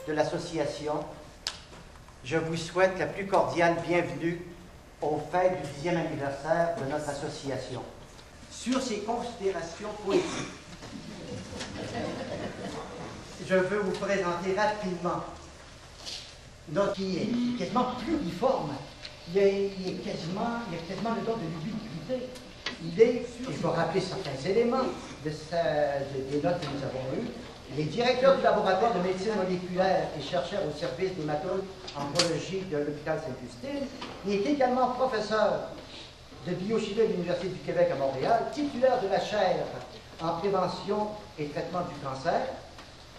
de l'association, je vous souhaite la plus cordiale bienvenue aux fêtes du 10e anniversaire de notre association. Sur ces considérations poétiques, je veux vous présenter rapidement notre qui est quasiment pluriforme. Il y a quasiment le don de l'ubiquité. Il est, et je vais rappeler certains éléments des notes que nous avons eues, il est directeur du laboratoire de médecine moléculaire et chercheur au service d'hémato-oncologie de l'hôpital Sainte-Justine. Il est également professeur de biochimie à l'Université du Québec à Montréal, titulaire de la chaire en prévention et traitement du cancer,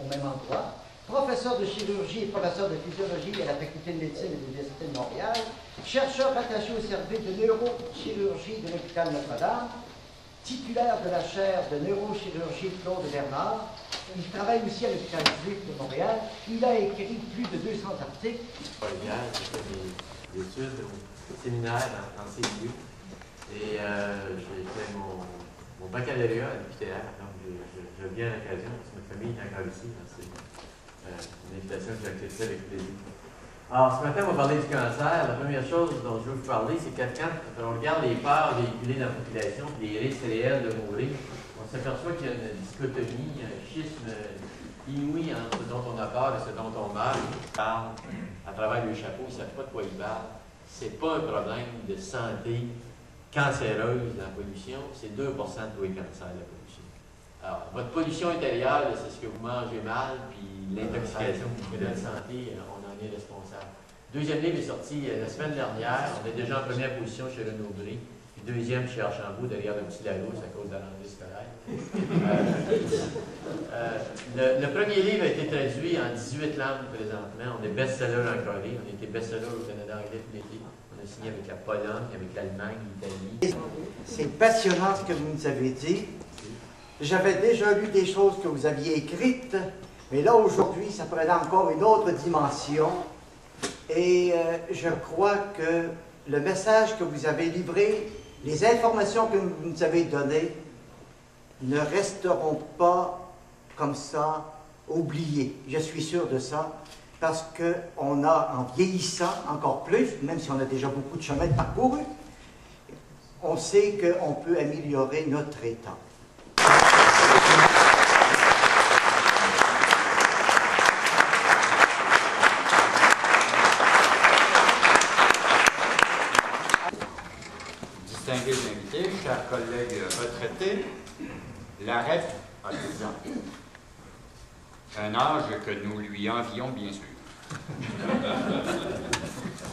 au même endroit, professeur de chirurgie et professeur de physiologie à la Faculté de médecine de l'Université de Montréal, chercheur attaché au service de neurochirurgie de l'hôpital Notre-Dame, titulaire de la chaire de neurochirurgie Claude Bernard. Il travaille aussi à l'hôpital juif de Montréal. Il a écrit plus de 200 articles. J'ai fait des études au séminaire dans ces lieux et j'ai fait mon baccalauréat à l'UQTR, donc je viens à l'occasion parce que ma famille est encore ici. C'est une invitation que j'accepte avec plaisir. Alors, ce matin, on va parler du cancer. La première chose dont je veux vous parler, c'est que quand on regarde les peurs véhiculées dans la population et les risques réels de mourir, on s'aperçoit qu'il y a une dichotomie, un schisme inouï entre ce dont on a peur et ce dont on meurt. Ils parlent à travers le chapeau, ils ne savent pas de quoi ils parlent. Ce n'est pas un problème de santé cancéreuse dans la pollution, c'est 2 de tous les cancers de la pollution. Alors, votre pollution intérieure, c'est ce que vous mangez mal, puis l'intoxication que vous faites de la santé, on en est responsable. Deuxième livre est sorti la semaine dernière. On est déjà en première position chez Renaud Bré. Puis deuxième chez Archambault, derrière le petit Larousse à cause de la rentrée scolaire. Le premier livre a été traduit en 18 langues présentement. On est best-seller en Corée. On a été best-seller au Canada anglais tout l'été. On a signé avec la Pologne, avec l'Allemagne, l'Italie. C'est passionnant ce que vous nous avez dit. J'avais déjà lu des choses que vous aviez écrites, mais là, aujourd'hui, ça prenait encore une autre dimension. Et je crois que le message que vous avez livré, les informations que vous nous avez données, ne resteront pas comme ça oubliées. Je suis sûr de ça, parce qu'on a, en vieillissant encore plus, même si on a déjà beaucoup de chemin parcouru, on sait qu'on peut améliorer notre état. Distingués invités, chers collègues retraités, la REP a 10 ans. Un âge que nous lui envions, bien sûr.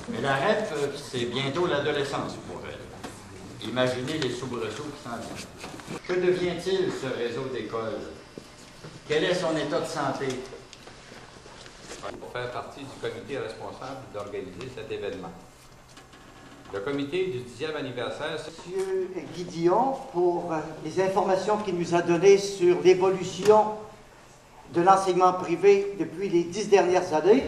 Mais la REP, c'est bientôt l'adolescence pour elle. Imaginez les soubresauts qui s'en viennent. Que devient-il, ce réseau d'écoles? Quel est son état de santé? Pour faire partie du comité responsable d'organiser cet événement. Le comité du 10e anniversaire... Monsieur Guidillon, pour les informations qu'il nous a données sur l'évolution de l'enseignement privé depuis les 10 dernières années.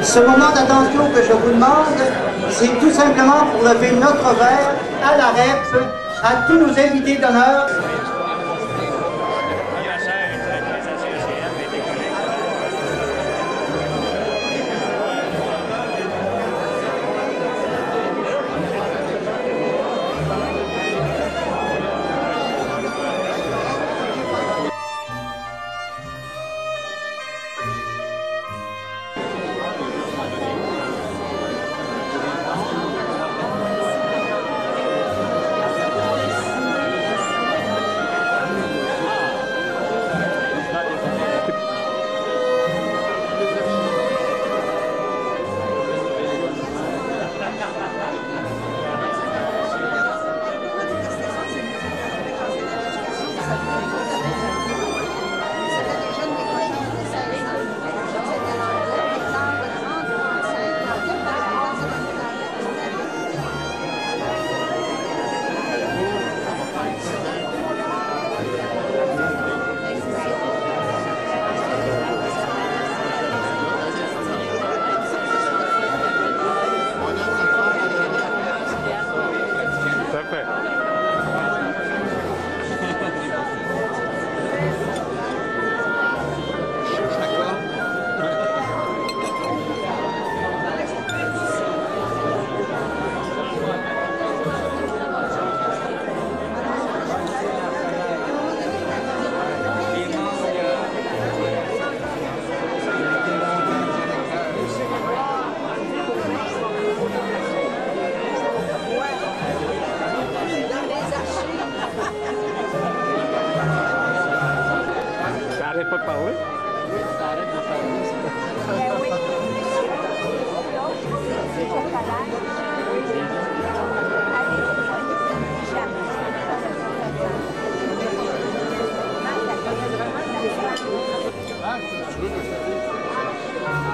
Ce moment d'attention que je vous demande, c'est tout simplement pour lever notre verre à la REP, à tous nos invités d'honneur.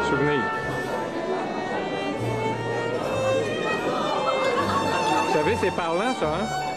Souvenir. Vous savez, c'est parlant, ça, hein?